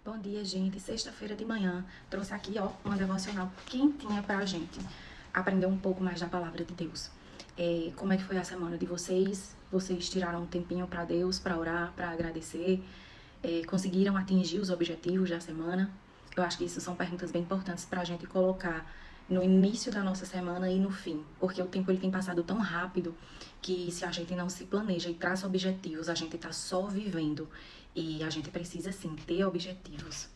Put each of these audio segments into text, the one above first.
Bom dia, gente. Sexta-feira de manhã, trouxe aqui, ó, uma devocional quentinha pra gente aprender um pouco mais da palavra de Deus. Como é que foi a semana de vocês? Vocês tiraram um tempinho pra Deus, pra orar, pra agradecer? Conseguiram atingir os objetivos da semana? Eu acho que isso são perguntas bem importantes pra gente colocar no início da nossa semana e no fim, porque o tempo ele tem passado tão rápido que se a gente não se planeja e traça objetivos, a gente tá só vivendo e a gente precisa sim ter objetivos.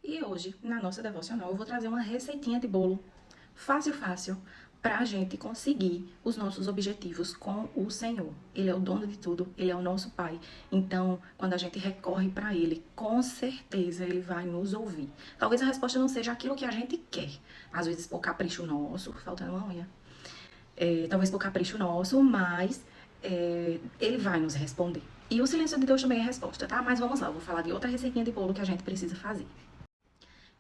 E hoje, na nossa devocional, eu vou trazer uma receitinha de bolo fácil, para a gente conseguir os nossos objetivos com o Senhor. Ele é o dono de tudo, Ele é o nosso Pai. Então, quando a gente recorre para Ele, com certeza Ele vai nos ouvir. Talvez a resposta não seja aquilo que a gente quer. Às vezes por capricho nosso, faltando uma unha. Talvez por capricho nosso, mas Ele vai nos responder. E o silêncio de Deus também é resposta, tá? Mas vamos lá, eu vou falar de outra receitinha de bolo que a gente precisa fazer.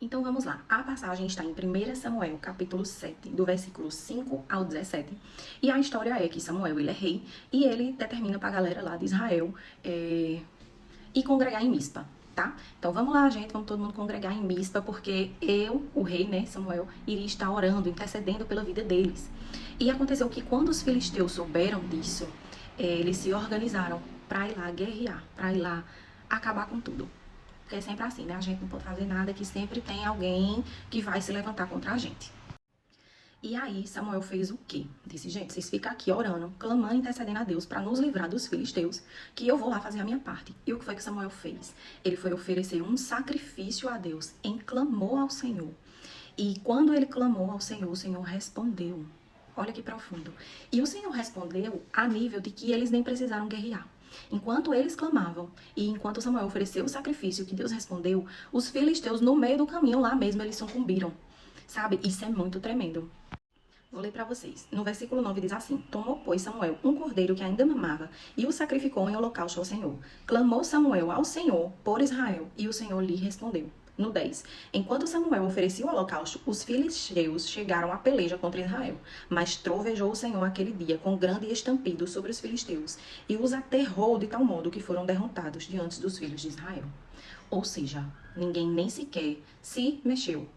Então vamos lá, a passagem está em 1 Samuel, capítulo 7, do versículo 5 ao 17. E a história é que Samuel, ele é rei, e ele determina para a galera lá de Israel ir congregar em Mispa, tá? Então vamos lá, gente, vamos todo mundo congregar em Mispa, porque o rei, né, Samuel, iria estar orando, intercedendo pela vida deles. E aconteceu que quando os filisteus souberam disso, eles se organizaram para ir lá guerrear, para ir lá acabar com tudo. Porque é sempre assim, né? A gente não pode fazer nada, que sempre tem alguém que vai se levantar contra a gente. E aí Samuel fez o quê? Disse, gente, vocês ficam aqui orando, clamando, intercedendo a Deus para nos livrar dos filisteus, que eu vou lá fazer a minha parte. E o que foi que Samuel fez? Ele foi oferecer um sacrifício a Deus, clamou ao Senhor. E quando ele clamou ao Senhor, o Senhor respondeu. Olha que profundo. E o Senhor respondeu a nível de que eles nem precisaram guerrear. Enquanto eles clamavam e enquanto Samuel ofereceu o sacrifício que Deus respondeu, os filisteus no meio do caminho lá mesmo eles sucumbiram. Sabe? Isso é muito tremendo. Vou ler para vocês. No versículo 9 diz assim: Tomou, pois, Samuel um cordeiro que ainda mamava e o sacrificou em holocausto ao Senhor. Clamou Samuel ao Senhor por Israel e o Senhor lhe respondeu. No 10. Enquanto Samuel oferecia o holocausto, os filisteus chegaram à peleja contra Israel. Mas trovejou o Senhor aquele dia com grande estampido sobre os filisteus e os aterrou de tal modo que foram derrotados diante dos filhos de Israel. Ou seja, ninguém nem sequer se mexeu.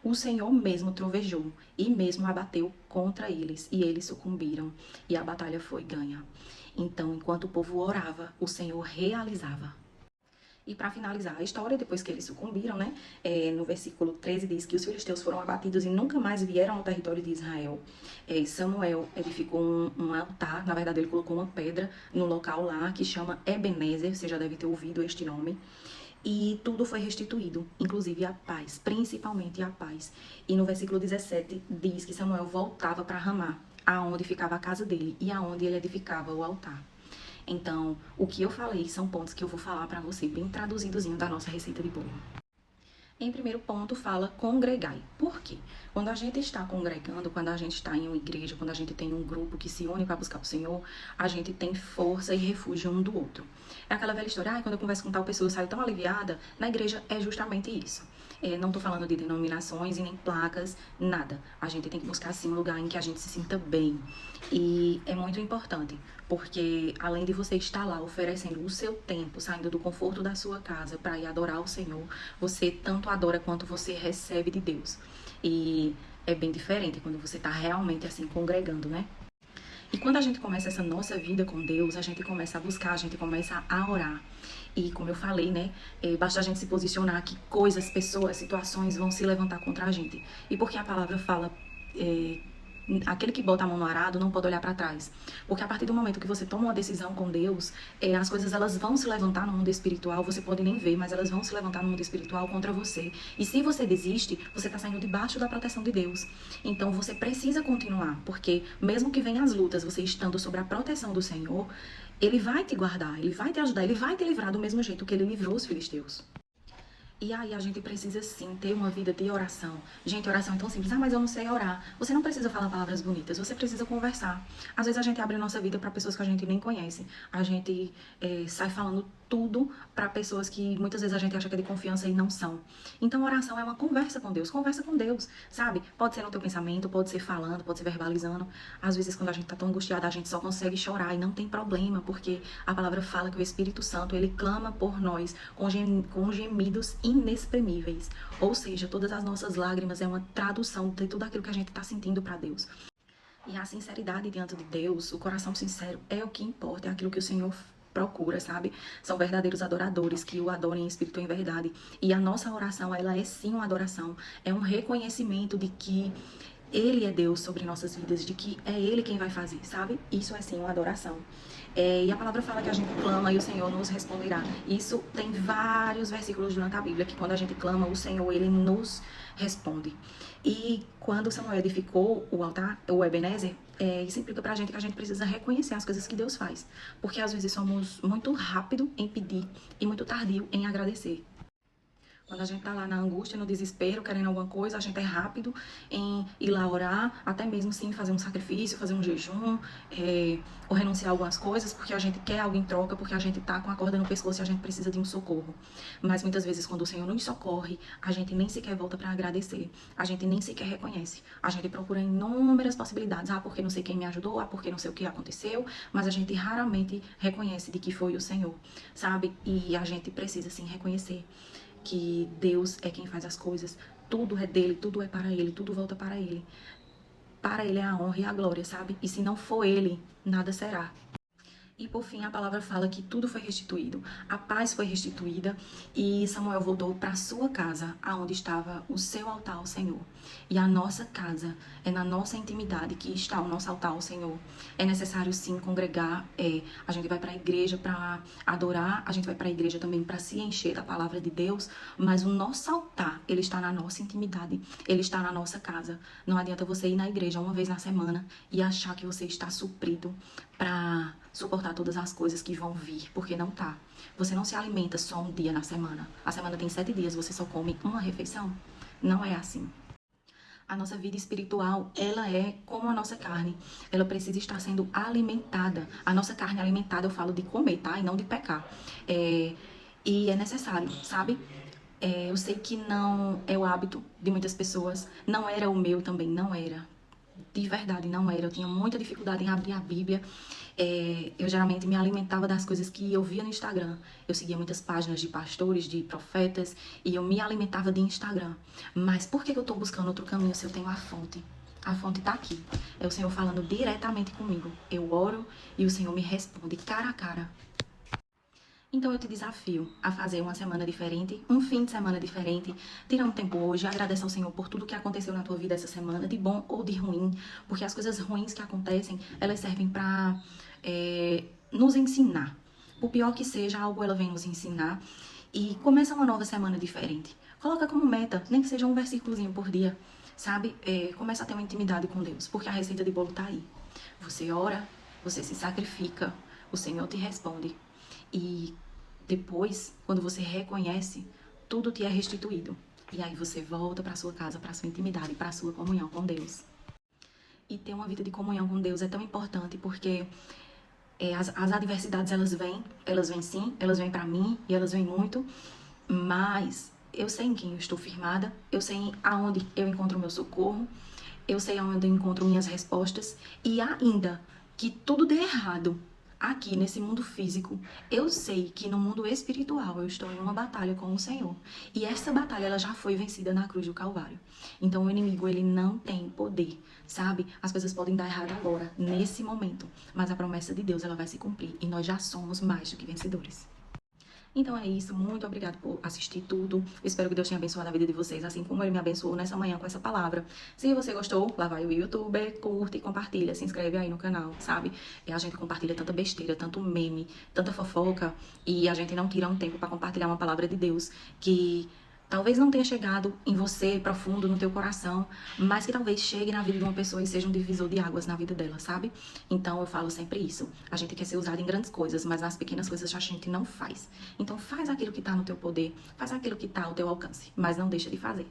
O Senhor mesmo trovejou e mesmo abateu contra eles, e eles sucumbiram, e a batalha foi ganha. Então, enquanto o povo orava, o Senhor realizava. E para finalizar a história, depois que eles sucumbiram, né, no versículo 13 diz que os filisteus foram abatidos e nunca mais vieram ao território de Israel. Samuel edificou um altar, na verdade ele colocou uma pedra no local lá que chama Ebenezer, você já deve ter ouvido este nome. E tudo foi restituído, inclusive a paz, principalmente a paz. E no versículo 17 diz que Samuel voltava para Ramá, aonde ficava a casa dele e aonde ele edificava o altar. Então, o que eu falei são pontos que eu vou falar para você, bem traduzidozinho da nossa receita de bolo. Em primeiro ponto, fala congregai. Por quê? Quando a gente está congregando, quando a gente está em uma igreja, quando a gente tem um grupo que se une para buscar o Senhor, a gente tem força e refúgio um do outro. É aquela velha história, quando eu converso com tal pessoa, eu saio tão aliviada. Na igreja é justamente isso. Não tô falando de denominações e nem placas, nada. A gente tem que buscar, sim, um lugar em que a gente se sinta bem. E é muito importante, porque além de você estar lá oferecendo o seu tempo, saindo do conforto da sua casa para ir adorar o Senhor, você tanto adora quanto você recebe de Deus. E é bem diferente quando você tá realmente assim congregando, né? E quando a gente começa essa nossa vida com Deus, a gente começa a buscar, a gente começa a orar. E como eu falei, né, basta a gente se posicionar que coisas, pessoas, situações vão se levantar contra a gente. E porque a palavra fala, aquele que bota a mão no arado não pode olhar para trás. Porque a partir do momento que você toma uma decisão com Deus, as coisas elas vão se levantar no mundo espiritual, você pode nem ver, mas elas vão se levantar no mundo espiritual contra você. E se você desiste, você está saindo debaixo da proteção de Deus. Então você precisa continuar, porque mesmo que venham as lutas, você estando sob a proteção do Senhor, Ele vai te guardar, Ele vai te ajudar, Ele vai te livrar do mesmo jeito que Ele livrou os filisteus. E aí a gente precisa sim ter uma vida de oração. Gente, oração é tão simples. Mas eu não sei orar. Você não precisa falar palavras bonitas, você precisa conversar. Às vezes a gente abre a nossa vida para pessoas que a gente nem conhece. A gente sai falando tudo para pessoas que muitas vezes a gente acha que é de confiança e não são. Então, oração é uma conversa com Deus, sabe? Pode ser no teu pensamento, pode ser falando, pode ser verbalizando. Às vezes, quando a gente tá tão angustiada, a gente só consegue chorar e não tem problema, porque a palavra fala que o Espírito Santo, ele clama por nós com gemidos inexprimíveis. Ou seja, todas as nossas lágrimas é uma tradução de tudo aquilo que a gente tá sentindo para Deus. E a sinceridade diante de Deus, o coração sincero, é o que importa, é aquilo que o Senhor procura, sabe? São verdadeiros adoradores que o adorem em espírito e em verdade. E a nossa oração, ela é sim uma adoração, é um reconhecimento de que Ele é Deus sobre nossas vidas, de que é Ele quem vai fazer, sabe? Isso é sim uma adoração. E a palavra fala que a gente clama e o Senhor nos responderá. Isso tem vários versículos durante a Bíblia, que quando a gente clama, o Senhor, Ele nos responde. E quando Samuel edificou o altar, o Ebenezer, isso implica pra gente que a gente precisa reconhecer as coisas que Deus faz. Porque às vezes somos muito rápido em pedir e muito tardio em agradecer. Quando a gente tá lá na angústia, no desespero, querendo alguma coisa, a gente é rápido em ir lá orar, até mesmo sim fazer um sacrifício, fazer um jejum, ou renunciar a algumas coisas, porque a gente quer algo em troca, porque a gente tá com a corda no pescoço e a gente precisa de um socorro. Mas muitas vezes, quando o Senhor nos socorre, a gente nem sequer volta para agradecer, a gente nem sequer reconhece. A gente procura inúmeras possibilidades, porque não sei quem me ajudou, porque não sei o que aconteceu, mas a gente raramente reconhece de que foi o Senhor, sabe? E a gente precisa sim reconhecer que Deus é quem faz as coisas, tudo é dele, tudo é para ele, tudo volta para ele. Para ele é a honra e a glória, sabe? E se não for ele, nada será. E por fim, a palavra fala que tudo foi restituído, a paz foi restituída e Samuel voltou para sua casa, aonde estava o seu altar ao Senhor. E a nossa casa, é na nossa intimidade que está o nosso altar ao Senhor. É necessário sim congregar, a gente vai para a igreja para adorar, a gente vai para a igreja também para se encher da palavra de Deus, mas o nosso altar, ele está na nossa intimidade, ele está na nossa casa. Não adianta você ir na igreja uma vez na semana e achar que você está suprido para suportar todas as coisas que vão vir, porque não tá. Você não se alimenta só um dia na semana. A semana tem 7 dias, você só come uma refeição. Não é assim. A nossa vida espiritual, ela é como a nossa carne. Ela precisa estar sendo alimentada. A nossa carne alimentada, eu falo de comer, tá? E não de pecar. E é necessário, sabe? Eu sei que não é o hábito de muitas pessoas. Não era o meu também, não era. De verdade, não era. Eu tinha muita dificuldade em abrir a Bíblia. Eu geralmente me alimentava das coisas que eu via no Instagram. Eu seguia muitas páginas de pastores, de profetas, e eu me alimentava de Instagram. Mas por que eu estou buscando outro caminho se eu tenho a fonte? A fonte está aqui. É o Senhor falando diretamente comigo. Eu oro e o Senhor me responde cara a cara. Então eu te desafio a fazer uma semana diferente, um fim de semana diferente, tirar um tempo hoje, agradecer ao Senhor por tudo que aconteceu na tua vida essa semana, de bom ou de ruim, porque as coisas ruins que acontecem, elas servem para nos ensinar. O pior que seja, algo ela vem nos ensinar e começa uma nova semana diferente. Coloca como meta, nem que seja um versículozinho por dia, sabe? Começa a ter uma intimidade com Deus, porque a receita de bolo tá aí. Você ora, você se sacrifica, o Senhor te responde. E depois, quando você reconhece, tudo te é restituído. E aí você volta para sua casa, para sua intimidade, para sua comunhão com Deus. E ter uma vida de comunhão com Deus é tão importante porque as adversidades, elas vêm sim, elas vêm para mim e elas vêm muito, mas eu sei em quem eu estou firmada, eu sei aonde eu encontro o meu socorro, eu sei aonde eu encontro minhas respostas e ainda que tudo dê errado, aqui nesse mundo físico, eu sei que no mundo espiritual eu estou em uma batalha com o Senhor. E essa batalha ela já foi vencida na cruz do Calvário. Então o inimigo ele não tem poder, sabe? As coisas podem dar errado agora, nesse momento, mas a promessa de Deus ela vai se cumprir e nós já somos mais do que vencedores. Então é isso, muito obrigada por assistir tudo. Espero que Deus tenha abençoado a vida de vocês, assim como Ele me abençoou nessa manhã com essa palavra. Se você gostou, lá vai o YouTube, curte e compartilha, se inscreve aí no canal, sabe? A gente compartilha tanta besteira, tanto meme, tanta fofoca, e a gente não tira um tempo para compartilhar uma palavra de Deus que talvez não tenha chegado em você, profundo, no teu coração, mas que talvez chegue na vida de uma pessoa e seja um divisor de águas na vida dela, sabe? Então eu falo sempre isso. A gente quer ser usado em grandes coisas, mas nas pequenas coisas a gente não faz. Então faz aquilo que tá no teu poder, faz aquilo que tá ao teu alcance, mas não deixa de fazer.